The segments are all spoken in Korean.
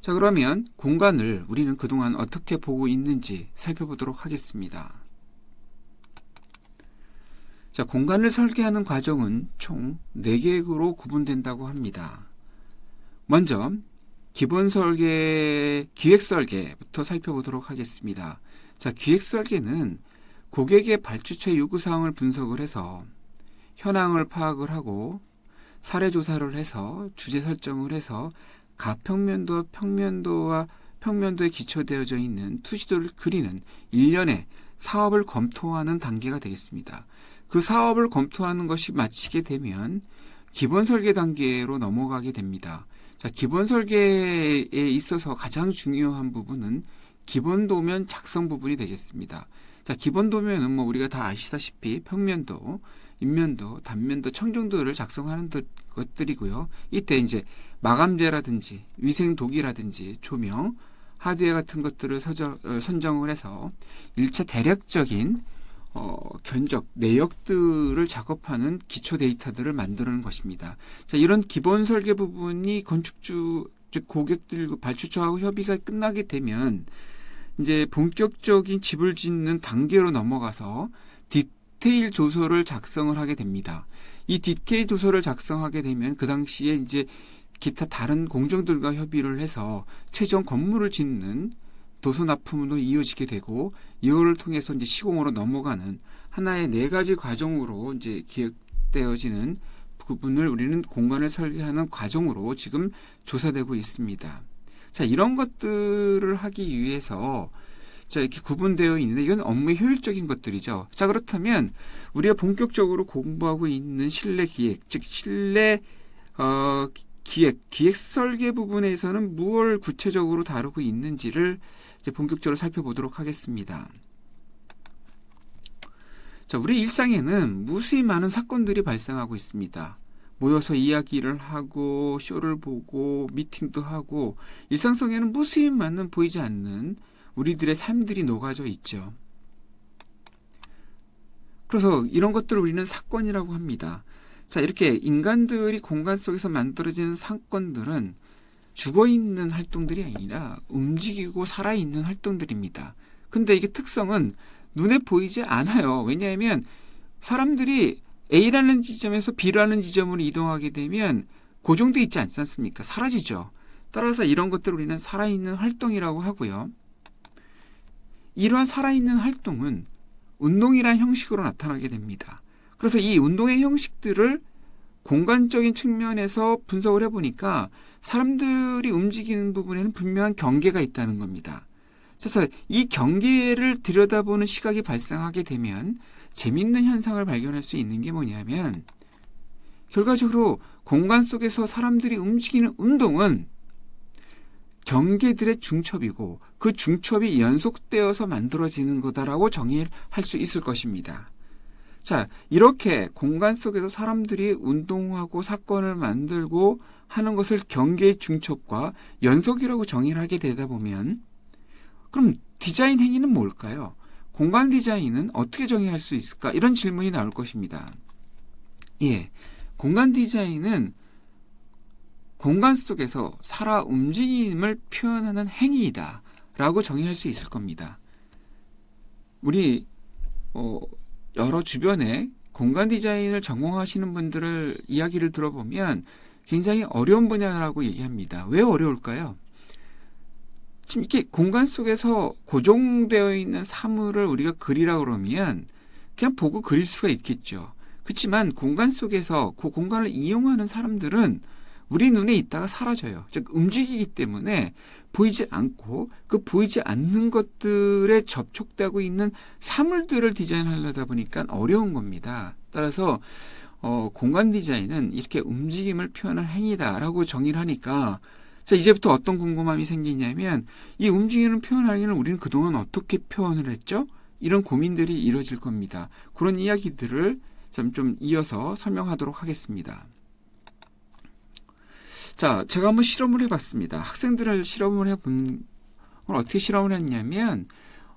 자, 그러면 공간을 우리는 그동안 어떻게 보고 있는지 살펴보도록 하겠습니다. 자, 공간을 설계하는 과정은 총 4개로 구분된다고 합니다. 먼저 기본 설계, 기획 설계부터 살펴보도록 하겠습니다. 자, 기획 설계는 고객의 발주처 요구사항을 분석을 해서 현황을 파악을 하고 사례 조사를 해서 주제 설정을 해서 가평면도와 평면도에 기초되어져 있는 투시도를 그리는 일련의 사업을 검토하는 단계가 되겠습니다. 그 사업을 검토하는 것이 마치게 되면 기본 설계 단계로 넘어가게 됩니다. 자, 기본 설계에 있어서 가장 중요한 부분은 기본 도면 작성 부분이 되겠습니다. 자, 기본 도면은 뭐 우리가 다 아시다시피 평면도, 인면도, 단면도, 청정도를 작성하는 것들이고요. 이때 이제 마감재라든지 위생 도기라든지 조명, 하드웨어 같은 것들을 선정을 해서 1차 대략적인 견적, 내역들을 작업하는 기초 데이터들을 만드는 것입니다. 자, 이런 기본 설계 부분이 건축주, 즉 고객들 발주처하고 협의가 끝나게 되면 이제 본격적인 집을 짓는 단계로 넘어가서 디테일 조서를 작성을 하게 됩니다. 이 디테일 조서를 작성하게 되면 그 당시에 이제 기타 다른 공정들과 협의를 해서 최종 건물을 짓는 도서 납품으로 이어지게 되고 이거를 통해서 이제 시공으로 넘어가는 하나의 4가지 과정으로 이제 기획되어지는 부분을 우리는 공간을 설계하는 과정으로 지금 조사되고 있습니다. 자, 이런 것들을 하기 위해서 자, 이렇게 구분되어 있는데 이건 업무의 효율적인 것들이죠. 자, 그렇다면 우리가 본격적으로 공부하고 있는 실내 기획, 즉 실내 기획 설계 부분에서는 무엇을 구체적으로 다루고 있는지를 이제 본격적으로 살펴보도록 하겠습니다. 자, 우리 일상에는 무수히 많은 사건들이 발생하고 있습니다. 모여서 이야기를 하고 쇼를 보고 미팅도 하고 일상성에는 무수히 많은 보이지 않는 우리들의 삶들이 녹아져 있죠. 그래서 이런 것들을 우리는 사건이라고 합니다. 자, 이렇게 인간들이 공간 속에서 만들어지는 사건들은 죽어있는 활동들이 아니라 움직이고 살아있는 활동들입니다. 근데 이게 특성은 눈에 보이지 않아요. 왜냐하면 사람들이 A라는 지점에서 B라는 지점으로 이동하게 되면 고정되어 있지 않지 않습니까? 사라지죠. 따라서 이런 것들을 우리는 살아있는 활동이라고 하고요. 이러한 살아있는 활동은 운동이라는 형식으로 나타나게 됩니다. 그래서 이 운동의 형식들을 공간적인 측면에서 분석을 해보니까 사람들이 움직이는 부분에는 분명한 경계가 있다는 겁니다. 그래서 이 경계를 들여다보는 시각이 발생하게 되면 재밌는 현상을 발견할 수 있는 게 뭐냐면 결과적으로 공간 속에서 사람들이 움직이는 운동은 경계들의 중첩이고 그 중첩이 연속되어서 만들어지는 거다라고 정의할 수 있을 것입니다. 자, 이렇게 공간 속에서 사람들이 운동하고 사건을 만들고 하는 것을 경계의 중첩과 연속이라고 정의를 하게 되다 보면 그럼 디자인 행위는 뭘까요? 공간 디자인은 어떻게 정의할 수 있을까? 이런 질문이 나올 것입니다. 예, 공간 디자인은 공간 속에서 살아 움직임을 표현하는 행위이다 라고 정의할 수 있을 겁니다. 우리 여러 주변에 공간 디자인을 전공하시는 분들을 이야기를 들어보면 굉장히 어려운 분야라고 얘기합니다. 왜 어려울까요? 지금 이렇게 공간 속에서 고정되어 있는 사물을 우리가 그리라고 그러면 그냥 보고 그릴 수가 있겠죠. 그렇지만 공간 속에서 그 공간을 이용하는 사람들은 우리 눈에 있다가 사라져요. 즉 움직이기 때문에 보이지 않고 그 보이지 않는 것들에 접촉되고 있는 사물들을 디자인하려다 보니까 어려운 겁니다. 따라서 공간 디자인은 이렇게 움직임을 표현한 행위다라고 정의를 하니까 자, 이제부터 어떤 궁금함이 생기냐면 이 움직임을 표현하기는 우리는 그동안 어떻게 표현을 했죠? 이런 고민들이 이루어질 겁니다. 그런 이야기들을 좀 이어서 설명하도록 하겠습니다. 자, 제가 한번 실험을 해봤습니다. 학생들을 실험을 해본 건 어떻게 실험을 했냐면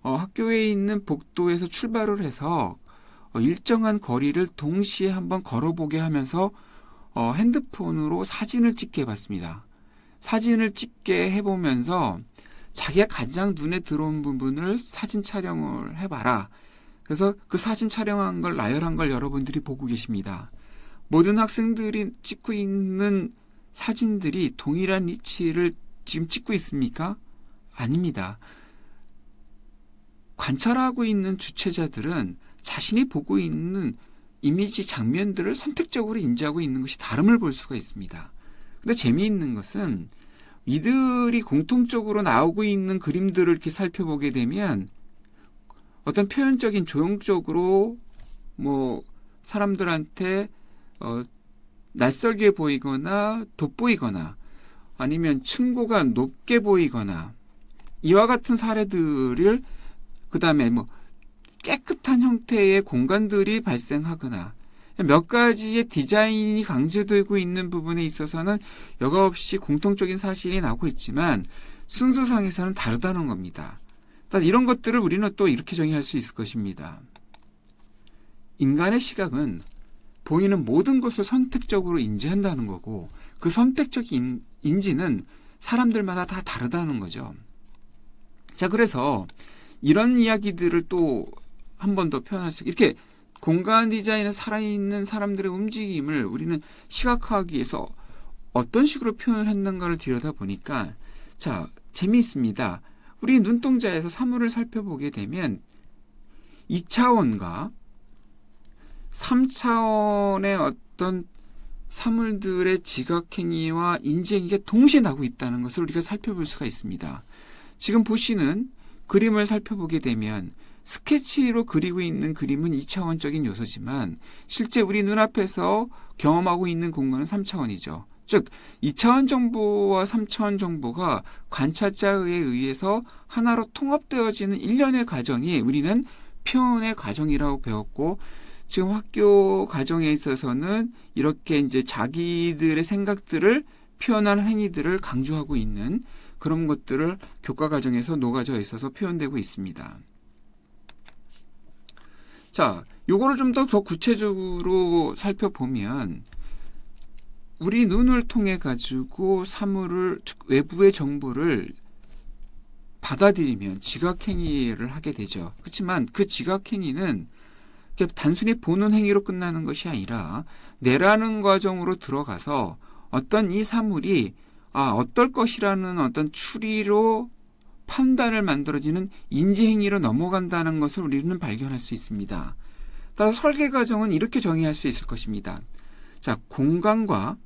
학교에 있는 복도에서 출발을 해서 일정한 거리를 동시에 한번 걸어보게 하면서 핸드폰으로 사진을 찍게 해봤습니다. 사진을 찍게 해보면서 자기가 가장 눈에 들어온 부분을 사진 촬영을 해봐라. 그래서 그 사진 촬영한 걸, 나열한 걸 여러분들이 보고 계십니다. 모든 학생들이 찍고 있는 사진들이 동일한 위치를 지금 찍고 있습니까? 아닙니다. 관찰하고 있는 주체자들은 자신이 보고 있는 이미지 장면들을 선택적으로 인지하고 있는 것이 다름을 볼 수가 있습니다. 근데 재미있는 것은 이들이 공통적으로 나오고 있는 그림들을 이렇게 살펴보게 되면 어떤 표현적인 조형적으로 사람들한테 낯설게 보이거나 돋보이거나 아니면 층고가 높게 보이거나 이와 같은 사례들을 그 다음에 깨끗한 형태의 공간들이 발생하거나 몇 가지의 디자인이 강조되고 있는 부분에 있어서는 여과없이 공통적인 사실이 나오고 있지만 순서상에서는 다르다는 겁니다. 이런 것들을 우리는 또 이렇게 정의할 수 있을 것입니다. 인간의 시각은 보이는 모든 것을 선택적으로 인지한다는 거고 그 선택적인 인지는 사람들마다 다 다르다는 거죠. 자, 그래서 이런 이야기들을 또 한 번 더 표현할 수 이렇게 공간 디자인에 살아있는 사람들의 움직임을 우리는 시각화하기 위해서 어떤 식으로 표현을 했는가를 들여다보니까 자, 재미있습니다. 우리 눈동자에서 사물을 살펴보게 되면 2차원과 3차원의 어떤 사물들의 지각행위와 인지행위가 동시에 나고 있다는 것을 우리가 살펴볼 수가 있습니다. 지금 보시는 그림을 살펴보게 되면 스케치로 그리고 있는 그림은 2차원적인 요소지만 실제 우리 눈앞에서 경험하고 있는 공간은 3차원이죠. 즉 2차원 정보와 3차원 정보가 관찰자에 의해서 하나로 통합되어지는 일련의 과정이 우리는 표현의 과정이라고 배웠고 지금 학교 과정에 있어서는 이렇게 이제 자기들의 생각들을 표현하는 행위들을 강조하고 있는 그런 것들을 교과 과정에서 녹아져 있어서 표현되고 있습니다. 자, 요거를 좀 더 구체적으로 살펴보면 우리 눈을 통해 가지고 사물을 외부의 정보를 받아들이면 지각행위를 하게 되죠. 그렇지만 그 지각행위는 단순히 보는 행위로 끝나는 것이 아니라 내라는 과정으로 들어가서 어떤 이 사물이 어떨 것이라는 어떤 추리로 판단을 만들어지는 인지행위로 넘어간다는 것을 우리는 발견할 수 있습니다. 따라서 설계 과정은 이렇게 정의할 수 있을 것입니다. 자, 공간과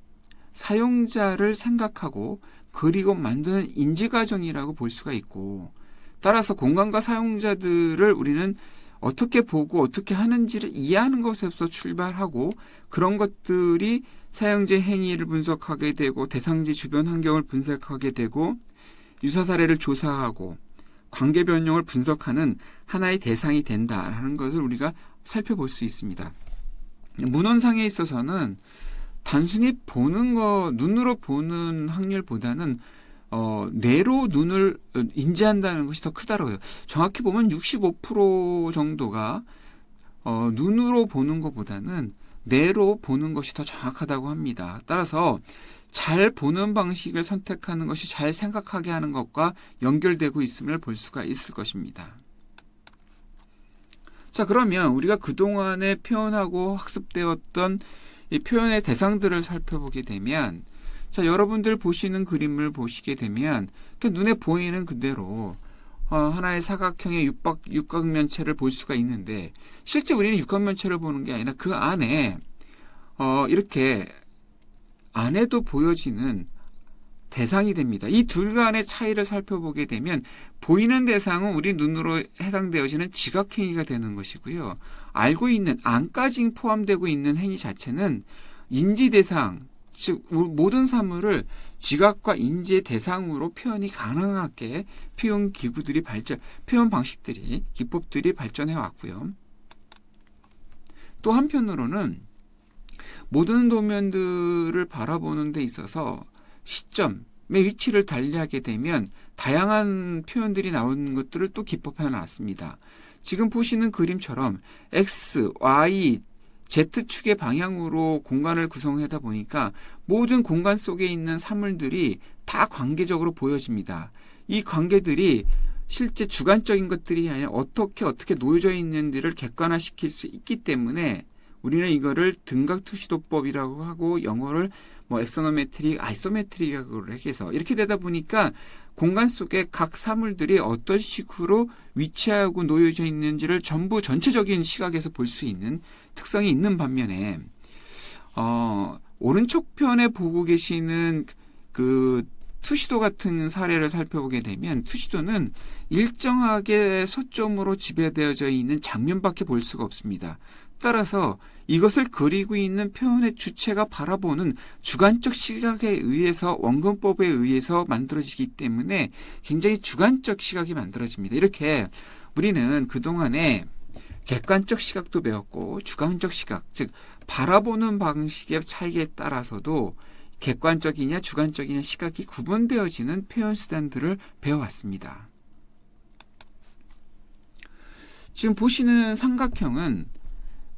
사용자를 생각하고 그리고 만드는 인지 과정이라고 볼 수가 있고 따라서 공간과 사용자들을 우리는 어떻게 보고 어떻게 하는지를 이해하는 것에서 출발하고 그런 것들이 사용자 행위를 분석하게 되고 대상지 주변 환경을 분석하게 되고 유사 사례를 조사하고 관계 변형을 분석하는 하나의 대상이 된다라는 것을 우리가 살펴볼 수 있습니다. 문헌상에 있어서는 단순히 보는 거 눈으로 보는 확률보다는 뇌로 눈을 인지한다는 것이 더 크다고 해요. 정확히 보면 65% 정도가 눈으로 보는 것보다는 뇌로 보는 것이 더 정확하다고 합니다. 따라서 잘 보는 방식을 선택하는 것이 잘 생각하게 하는 것과 연결되고 있음을 볼 수가 있을 것입니다. 자, 그러면 우리가 그동안에 표현하고 학습되었던 이 표현의 대상들을 살펴보게 되면 자, 여러분들 보시는 그림을 보시게 되면 눈에 보이는 그대로 하나의 사각형의 육각면체를 볼 수가 있는데 실제 우리는 육각면체를 보는 게 아니라 그 안에 이렇게 안에도 보여지는 대상이 됩니다. 이 둘 간의 차이를 살펴보게 되면 보이는 대상은 우리 눈으로 해당되어지는 지각행위가 되는 것이고요. 알고 있는 안까지 포함되고 있는 행위 자체는 인지 대상, 즉 모든 사물을 지각과 인지의 대상으로 표현이 가능하게 표현 기구들이 표현 방식들이 기법들이 발전해 왔고요. 또 한편으로는 모든 도면들을 바라보는 데 있어서 시점의 위치를 달리하게 되면 다양한 표현들이 나오는 것들을 또 기법해 놨습니다. 지금 보시는 그림처럼 X, Y, Z축의 방향으로 공간을 구성하다 보니까 모든 공간 속에 있는 사물들이 다 관계적으로 보여집니다. 이 관계들이 실제 주관적인 것들이 아니라 어떻게 놓여져 있는지를 객관화시킬 수 있기 때문에 우리는 이거를 등각투시도법이라고 하고 영어를 엑소노메트릭, 아이소메트릭으로 해서 이렇게 되다 보니까 공간 속에 각 사물들이 어떤 식으로 위치하고 놓여져 있는지를 전부 전체적인 시각에서 볼 수 있는 특성이 있는 반면에 오른쪽 편에 보고 계시는 그 투시도 같은 사례를 살펴보게 되면 투시도는 일정하게 소점으로 지배되어져 있는 장면밖에 볼 수가 없습니다. 따라서 이것을 그리고 있는 표현의 주체가 바라보는 주관적 시각에 의해서 원근법에 의해서 만들어지기 때문에 굉장히 주관적 시각이 만들어집니다. 이렇게 우리는 그동안에 객관적 시각도 배웠고 주관적 시각, 즉 바라보는 방식의 차이에 따라서도 객관적이냐 주관적이냐 시각이 구분되어지는 표현 수단들을 배워왔습니다. 지금 보시는 삼각형은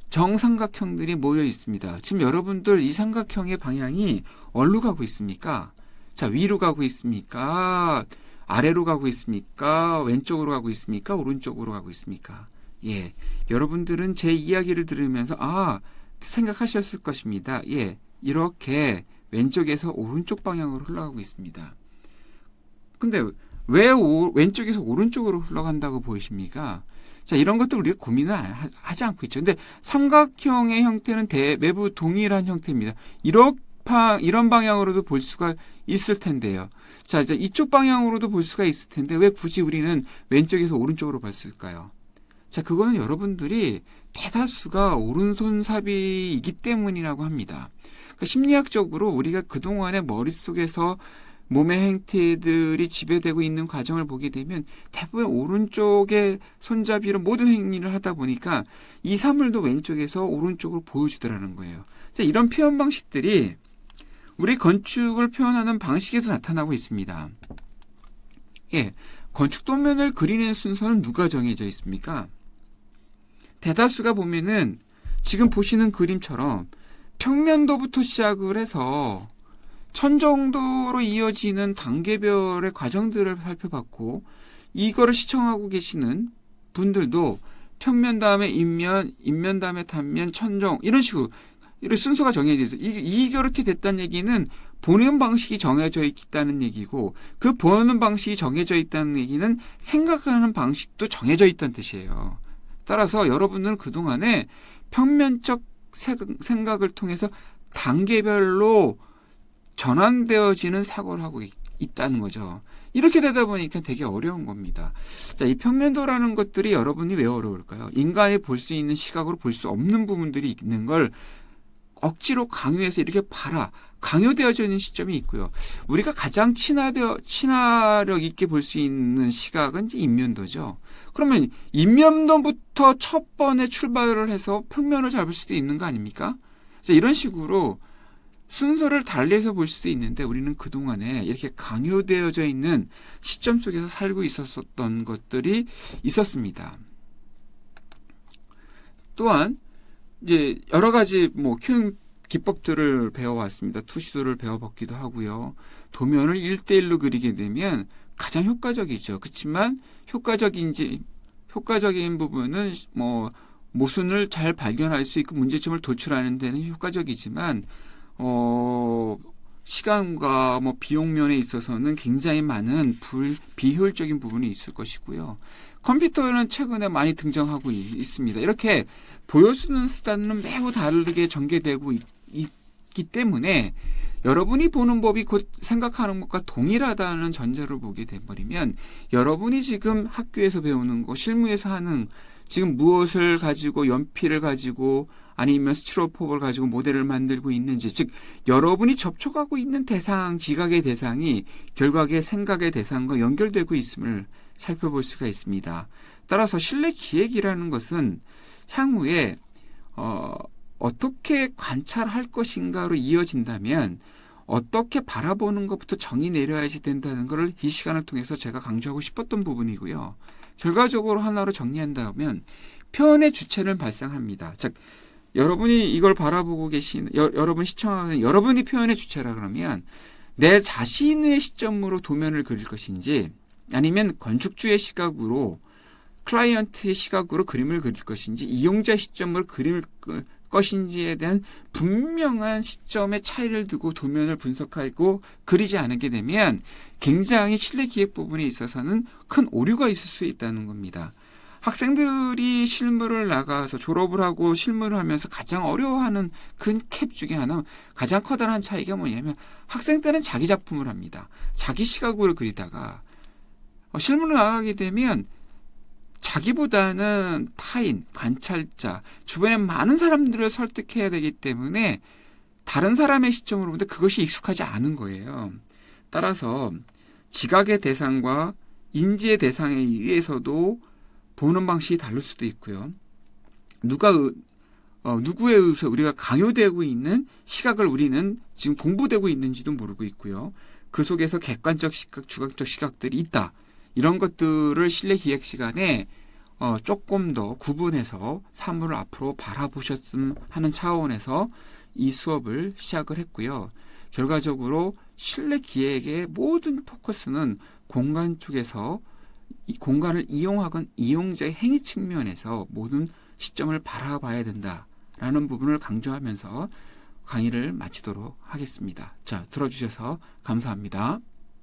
정삼각형들이 모여 있습니다. 지금 여러분들 이 삼각형의 방향이 어디로 가고 있습니까? 자, 위로 가고 있습니까? 아래로 가고 있습니까? 왼쪽으로 가고 있습니까? 오른쪽으로 가고 있습니까? 예, 여러분들은 제 이야기를 들으면서 생각하셨을 것입니다. 예, 이렇게 왼쪽에서 오른쪽 방향으로 흘러가고 있습니다. 근데 왜 왼쪽에서 오른쪽으로 흘러간다고 보이십니까? 자, 이런 것도 우리가 고민을 하지 않고 있죠. 근데 삼각형의 형태는 매부 동일한 형태입니다. 이런 방향으로도 볼 수가 있을 텐데요. 자, 이제 이쪽 방향으로도 볼 수가 있을 텐데 왜 굳이 우리는 왼쪽에서 오른쪽으로 봤을까요? 자, 그거는 여러분들이 대다수가 오른손잡이이기 때문이라고 합니다. 그러니까 심리학적으로 우리가 그동안의 머릿속에서 몸의 행태들이 지배되고 있는 과정을 보게 되면 대부분 오른쪽에 손잡이로 모든 행위를 하다 보니까 이 사물도 왼쪽에서 오른쪽으로 보여주더라는 거예요. 자, 이런 표현 방식들이 우리 건축을 표현하는 방식에도 나타나고 있습니다. 예, 건축 도면을 그리는 순서는 누가 정해져 있습니까? 대다수가 보면은 지금 보시는 그림처럼 평면도부터 시작을 해서 천 정도로 이어지는 단계별의 과정들을 살펴봤고 이거를 시청하고 계시는 분들도 평면 다음에 인면 다음에 단면, 천정 이런 식으로 이런 순서가 정해져 있어요. 이렇게 됐다는 얘기는 보는 방식이 정해져 있다는 얘기고 그 보는 방식이 정해져 있다는 얘기는 생각하는 방식도 정해져 있다는 뜻이에요. 따라서 여러분들은 그동안에 평면적 생각을 통해서 단계별로 전환되어지는 사고를 하고 있다는 거죠. 이렇게 되다 보니까 되게 어려운 겁니다. 자, 이 평면도라는 것들이 여러분이 왜 어려울까요? 인간이 볼 수 있는 시각으로 볼 수 없는 부분들이 있는 걸 억지로 강요해서 이렇게 강요되어져 있는 시점이 있고요. 우리가 가장 친화력 있게 볼 수 있는 시각은 이제 인면도죠. 그러면 인면도부터 첫 번에 출발을 해서 평면을 잡을 수도 있는 거 아닙니까? 자, 이런 식으로 순서를 달리해서 볼 수도 있는데 우리는 그동안에 이렇게 강요되어져 있는 시점 속에서 살고 있었던 것들이 있었습니다. 또한 이제 여러 가지 표현 기법들을 배워왔습니다. 투시도를 배워봤기도 하고요. 도면을 1대1로 그리게 되면 가장 효과적이죠. 그렇지만 효과적인 부분은 모순을 잘 발견할 수 있고 문제점을 도출하는 데는 효과적이지만 시간과 비용 면에 있어서는 굉장히 많은 비효율적인 부분이 있을 것이고요. 컴퓨터는 최근에 많이 등장하고 있습니다. 이렇게 보여주는 수단은 매우 다르게 전개되고 있기 때문에 여러분이 보는 법이 곧 생각하는 것과 동일하다는 전제를 보게 돼버리면 여러분이 지금 학교에서 배우는 거, 실무에서 하는 지금 무엇을 가지고 연필을 가지고 아니면 스티로폼을 가지고 모델을 만들고 있는지, 즉 여러분이 접촉하고 있는 대상, 지각의 대상이 결과의 생각의 대상과 연결되고 있음을 살펴볼 수가 있습니다. 따라서 실내 기획이라는 것은 향후에 어떻게 관찰할 것인가로 이어진다면 어떻게 바라보는 것부터 정의 내려야지 된다는 것을 이 시간을 통해서 제가 강조하고 싶었던 부분이고요. 결과적으로 하나로 정리한다면 표현의 주체를 발생합니다. 즉 여러분이 이걸 바라보고 여러분 시청하는 여러분이 표현의 주체라 그러면 내 자신의 시점으로 도면을 그릴 것인지 아니면 건축주의 시각으로 클라이언트의 시각으로 그림을 그릴 것인지 이용자 시점으로 그림을 것인지에 대한 분명한 시점의 차이를 두고 도면을 분석하고 그리지 않게 되면 굉장히 실내 기획 부분에 있어서는 큰 오류가 있을 수 있다는 겁니다. 학생들이 실무를 나가서 졸업을 하고 실무를 하면서 가장 어려워하는 큰 캡 중에 하나, 가장 커다란 차이가 뭐냐면 학생 때는 자기 작품을 합니다. 자기 시각으로 그리다가 실무를 나가게 되면 자기보다는 타인, 관찰자, 주변에 많은 사람들을 설득해야 되기 때문에 다른 사람의 시점으로 보는데 그것이 익숙하지 않은 거예요. 따라서 지각의 대상과 인지의 대상에 의해서도 보는 방식이 다를 수도 있고요. 누구에 의해서 우리가 강요되고 있는 시각을 우리는 지금 공부되고 있는지도 모르고 있고요. 그 속에서 객관적 시각, 주관적 시각들이 있다. 이런 것들을 실내 기획 시간에 조금 더 구분해서 사물을 앞으로 바라보셨으면 하는 차원에서 이 수업을 시작을 했고요. 결과적으로 실내 기획의 모든 포커스는 공간 쪽에서 이 공간을 이용하건 이용자의 행위 측면에서 모든 시점을 바라봐야 된다라는 부분을 강조하면서 강의를 마치도록 하겠습니다. 자, 들어주셔서 감사합니다.